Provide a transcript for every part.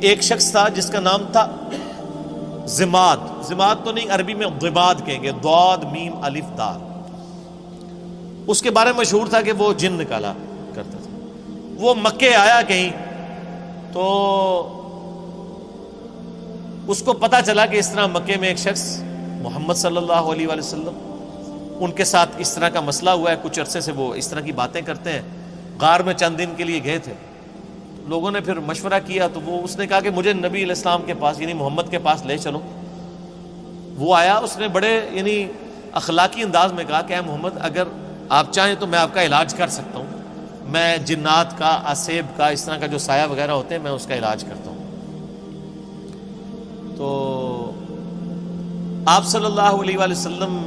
ایک شخص تھا جس کا نام تھا زماد. زماد تو نہیں، عربی میں ضباد کہیں گے، ضاد میم الف دال. اس کے بارے میں مشہور تھا کہ وہ جن نکالا کرتا تھا. وہ مکے آیا کہیں تو اس کو پتا چلا کہ اس طرح مکے میں ایک شخص محمد صلی اللہ علیہ وآلہ وسلم ان کے ساتھ اس طرح کا مسئلہ ہوا ہے. کچھ عرصے سے وہ اس طرح کی باتیں کرتے ہیں. غار میں چند دن کے لیے گئے تھے. لوگوں نے پھر مشورہ کیا تو اس نے کہا کہ مجھے نبی علیہ السلام کے پاس یعنی محمد کے پاس لے چلو. وہ آیا، اس نے بڑے یعنی اخلاقی انداز میں کہا کہ اے محمد، اگر آپ چاہیں تو میں آپ کا علاج کر سکتا ہوں. میں جنات کا، اسیب کا، اس طرح کا جو سایہ وغیرہ ہوتے ہیں میں اس کا علاج کرتا ہوں. تو آپ صلی اللہ علیہ وآلہ وسلم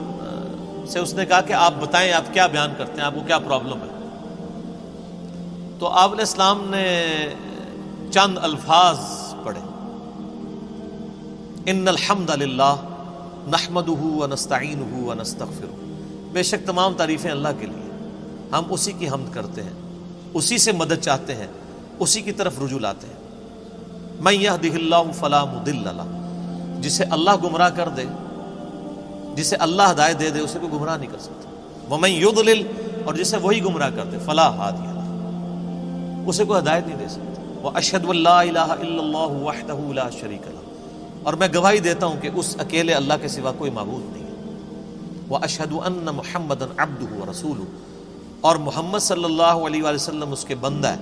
سے اس نے کہا کہ آپ بتائیں آپ کیا بیان کرتے ہیں، آپ کو کیا پرابلم ہے. تو آپ علیہ السلام نے چند الفاظ پڑھے، ان الحمد للہ نحمدہ ونستعینہ ونستغفرہ. بے شک تمام تعریفیں اللہ کے لیے، ہم اسی کی حمد کرتے ہیں، اسی سے مدد چاہتے ہیں، اسی کی طرف رجوع لاتے ہیں. من یہدہ اللہ فلا مضل لہ، جسے اللہ گمراہ کر دے، جسے اللہ ہدایت دے دے، اسے کوئی گمراہ نہیں کر سکتا. ومن یضلل، اور جسے وہی گمراہ کر دے، فلا ہادی لہ، اسے کوئی ہدایت نہیں دے سکتا. واشہد ان لا الہ الا اللہ وحدہ لا شریک لہ، اور میں گواہی دیتا ہوں کہ اس اکیلے اللہ کے سوا کوئی معبود نہیں ہے. واشہد ان محمدا عبدہ ورسولہ، اور محمد صلی اللہ علیہ وآلہ وسلم اس کے بندہ ہے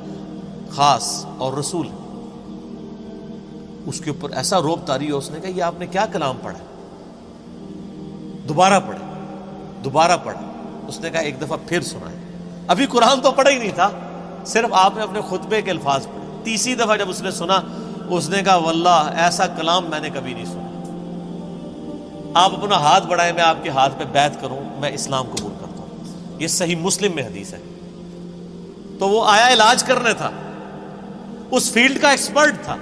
خاص اور رسول ہے. اس کے اوپر ایسا روب طاری ہو، اس نے کہا یہ آپ نے کیا کلام پڑھا ہے؟ دوبارہ پڑھے، دوبارہ پڑھا. اس نے کہا ایک دفعہ پھر سنائے. ابھی قرآن تو پڑھا ہی نہیں تھا، صرف آپ نے اپنے خطبے کے الفاظ پڑھے. تیسری دفعہ جب اس نے سنا، اس نے کہا واللہ ایسا کلام میں نے کبھی نہیں سنا. آپ اپنا ہاتھ بڑھائیں، میں آپ کے ہاتھ پہ بیعت کروں، میں اسلام قبول کرتا ہوں. یہ صحیح مسلم میں حدیث ہے. تو وہ آیا علاج کرنے تھا، اس فیلڈ کا ایکسپرٹ تھا.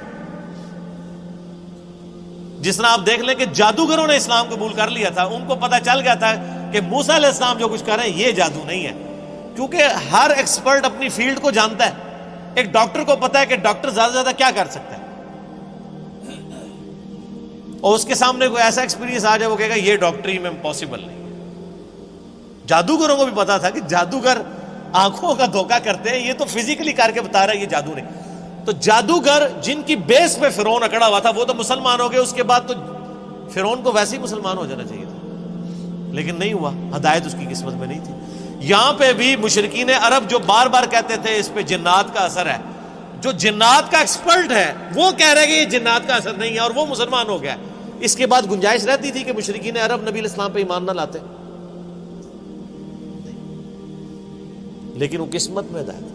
جس طرح آپ دیکھ لیں کہ جادوگروں نے اسلام قبول کر لیا تھا، ان کو پتہ چل گیا تھا کہ موسیٰ علیہ السلام جو کچھ کر رہے ہیں یہ جادو نہیں ہے. کیونکہ ہر ایکسپرٹ اپنی فیلڈ کو جانتا ہے. ایک ڈاکٹر کو پتا ہے کہ ڈاکٹر زیادہ سے زیادہ کیا کر سکتا ہے، اور اس کے سامنے کوئی ایسا ایکسپیرینس آ جائے وہ کہے گا یہ ڈاکٹری میں پاسبل نہیں. جادوگروں کو بھی پتا تھا کہ جادوگر آنکھوں کا دھوکہ کرتے ہیں، یہ تو فزیکلی کر کے بتا رہا ہے، یہ جادو نہیں. تو جادوگر جن کی بیس پہ فرعون اکڑا ہوا تھا وہ تو مسلمان ہو گئے. اس کے بعد تو فرعون کو ویسے ہی مسلمان ہو جانا چاہیے تھا، لیکن نہیں ہوا، ہدایت اس کی قسمت میں نہیں تھی. یہاں پہ بھی مشرکین عرب جو بار بار کہتے تھے اس پہ جنات کا اثر ہے، جو جنات کا ایکسپرٹ ہے وہ کہہ رہے کہ یہ جنات کا اثر نہیں ہے، اور وہ مسلمان ہو گیا. اس کے بعد گنجائش رہتی تھی کہ مشرکین عرب نبی علیہ السلام پہ ایمان نہ لاتے، لیکن وہ قسمت میں ہدایت.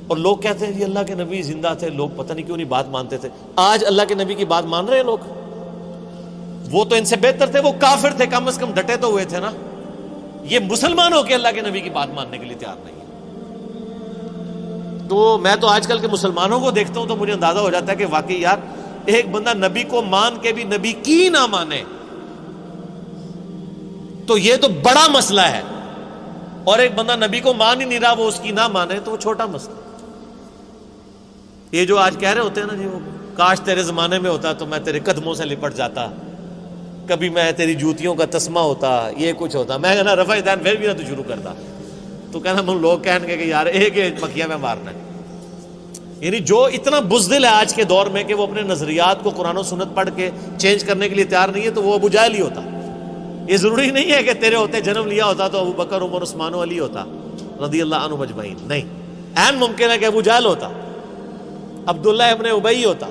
اور لوگ کہتے ہیں جی اللہ کے نبی زندہ تھے، لوگ پتہ نہیں کیوں نہیں بات مانتے تھے. آج اللہ کے نبی کی بات مان رہے ہیں لوگ. وہ تو ان سے بہتر تھے، وہ کافر تھے، کم از کم ڈٹے تو ہوئے تھے نا. یہ مسلمان ہو کے اللہ کے نبی کی بات ماننے کے لیے تیار نہیں ہے. تو میں تو آج کل کے مسلمانوں کو دیکھتا ہوں تو مجھے اندازہ ہو جاتا ہے کہ واقعی یار ایک بندہ نبی کو مان کے بھی نبی کی نہ مانے تو یہ تو بڑا مسئلہ ہے، اور ایک بندہ نبی کو مان ہی نہیں رہا وہ اس کی نہ مانے تو وہ چھوٹا مسئلہ. یہ جو آج کہہ رہے ہوتے ہیں نا جی وہ کاش تیرے زمانے میں ہوتا تو میں تیرے قدموں سے لپٹ جاتا، کبھی میں تیری جوتیوں کا تسمہ ہوتا، یہ کچھ ہوتا، میں کہنا رفع دین پھر بھی نہ تو شروع کرتا. تو کہنا من لوگ کہیں گے کہ یار ایک مکھیا میں مارنا ہے. یعنی جو اتنا بزدل ہے آج کے دور میں کہ وہ اپنے نظریات کو قرآن و سنت پڑھ کے چینج کرنے کے لیے تیار نہیں ہے، تو وہ ابو جہل ہی ہوتا. یہ ضروری نہیں ہے کہ تیرے ہوتے جنم لیا ہوتا تو ابو بکر، عمر، عثمان و علی ہوتا رضی اللہ عنہ مجمعین. نہیں، عین ممکن ہے کہ ابو جہل ہوتا، عبداللہ ابن ابی ہوتا.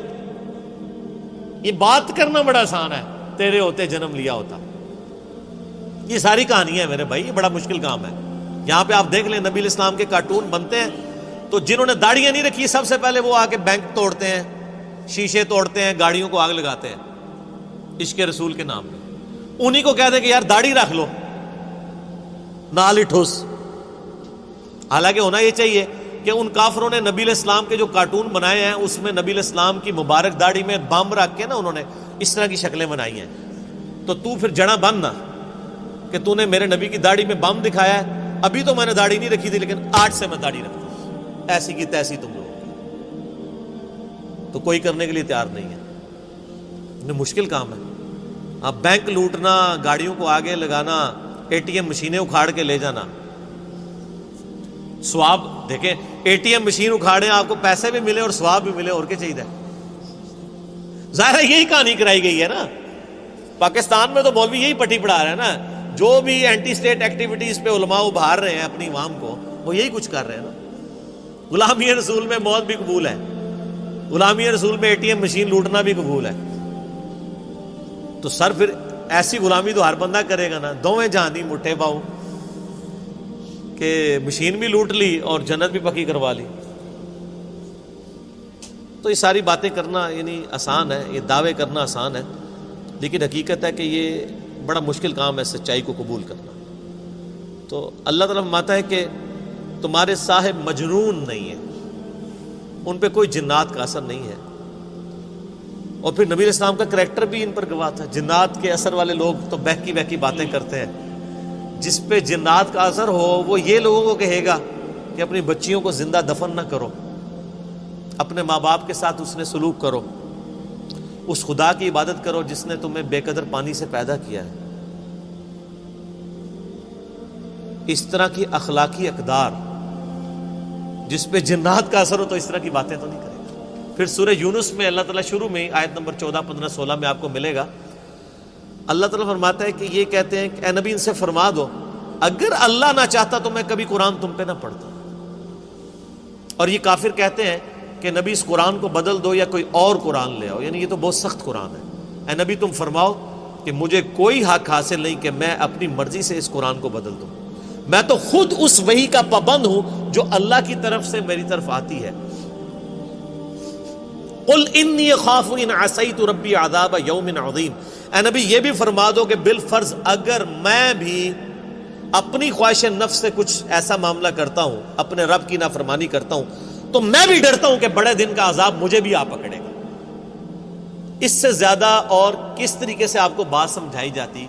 یہ بات کرنا بڑا آسان ہے، تیرے ہوتے جنم لیا ہوتا. یہ ساری کہانی ہے میرے بھائی، یہ بڑا مشکل کام ہے. یہاں پہ آپ دیکھ لیں نبی علیہ السلام کے کارٹون بنتے ہیں تو جنہوں نے داڑیاں نہیں رکھی سب سے پہلے وہ آ کے بینک توڑتے ہیں، شیشے توڑتے ہیں، گاڑیوں کو آگ لگاتے ہیں عشق رسول کے نام پہ. انہی کو کہتے ہیں کہ یار داڑھی رکھ لو، نال ہی ٹھوس. حالانکہ ہونا یہ چاہیے کہ ان کافروں نے نبی علیہ السلام کے جو کارٹون بنائے ہیں اس میں نبی علیہ السلام کی مبارک داڑھی میں بم رکھ کے نا انہوں نے اس طرح کی شکلیں بنائی ہیں. تو پھر جڑا بن نا کہ تو نے میرے نبی کی داڑھی میں بم دکھایا ہے. ابھی تو میں نے داڑھی نہیں رکھی تھی لیکن آج سے میں داڑھی رکھتا ہوں، ایسی کی تیسی تم لوگ. تو کوئی کرنے کے لیے تیار نہیں ہے. مشکل کام ہے. اب بینک لوٹنا، گاڑیوں کو آگے لگانا، اے ٹی ایم مشینیں اکھاڑ کے لے جانا. ثواب دیکھیں، اے ٹی ایم مشین اکھاڑیں، آپ کو پیسے بھی ملے اور ثواب بھی ملے، اور کیا چاہیے. ظاہر ہے یہی کہانی کرائی گئی ہے نا. پاکستان میں تو مولوی یہی پٹی پڑھا رہے ہیں نا. جو بھی اینٹی اسٹیٹ ایکٹیویٹیز پہ علماء ابھار رہے ہیں اپنی عوام کو، وہ یہی کچھ کر رہے ہیں نا. غلامی رسول میں موت بھی قبول ہے، غلامی رسول میں اے ٹی ایم مشین لوٹنا بھی قبول ہے. تو سر پھر ایسی غلامی تو ہر بندہ کرے گا نا. دوویں جہان دی مٹھے پاؤ کہ مشین بھی لوٹ لی اور جنت بھی پکی کروا لی. تو یہ ساری باتیں کرنا یعنی آسان ہے، یہ دعوے کرنا آسان ہے، لیکن حقیقت ہے کہ یہ بڑا مشکل کام ہے سچائی کو قبول کرنا. تو اللہ تعالیٰ فرماتا ہے کہ تمہارے صاحب مجنون نہیں ہیں، ان پہ کوئی جنات کا اثر نہیں ہے. اور پھر نبی علیہ السلام کا کریکٹر بھی ان پر گواہ تھا. جنات کے اثر والے لوگ تو بہکی بہکی باتیں کرتے ہیں. جس پہ جنات کا اثر ہو وہ یہ لوگوں کو کہے گا کہ اپنی بچیوں کو زندہ دفن نہ کرو، اپنے ماں باپ کے ساتھ اس نے سلوک کرو، اس خدا کی عبادت کرو جس نے تمہیں بے قدر پانی سے پیدا کیا ہے. اس طرح کی اخلاقی اقدار جس پہ جنات کا اثر ہو تو اس طرح کی باتیں تو نہیں کرے گا. پھر سورہ یونس میں اللہ تعالیٰ شروع میں آیت نمبر 14، 15، 16 میں آپ کو ملے گا. اللہ تعالیٰ فرماتا ہے کہ یہ کہتے ہیں کہ اے نبی ان سے فرما دو اگر اللہ نہ چاہتا تو میں کبھی قرآن تم پہ نہ پڑھتا. اور یہ کافر کہتے ہیں کہ نبی اس قرآن کو بدل دو یا کوئی اور قرآن لے آؤ، یعنی یہ تو بہت سخت قرآن ہے. اے نبی تم فرماؤ کہ مجھے کوئی حق حاصل نہیں کہ میں اپنی مرضی سے اس قرآن کو بدل دوں. میں تو خود اس وحی کا پابند ہوں جو اللہ کی طرف سے میری طرف آتی ہے. قل انی اخاف ان عصیت ربی عذاب یوم عظیم. اے نبی یہ بھی فرما دو کہ بالفرض اگر میں بھی اپنی خواہش نفس سے کچھ ایسا معاملہ کرتا ہوں، اپنے رب کی نافرمانی کرتا ہوں، تو میں بھی ڈرتا ہوں کہ بڑے دن کا عذاب مجھے بھی آ پکڑے گا. اس سے زیادہ اور کس طریقے سے آپ کو بات سمجھائی جاتی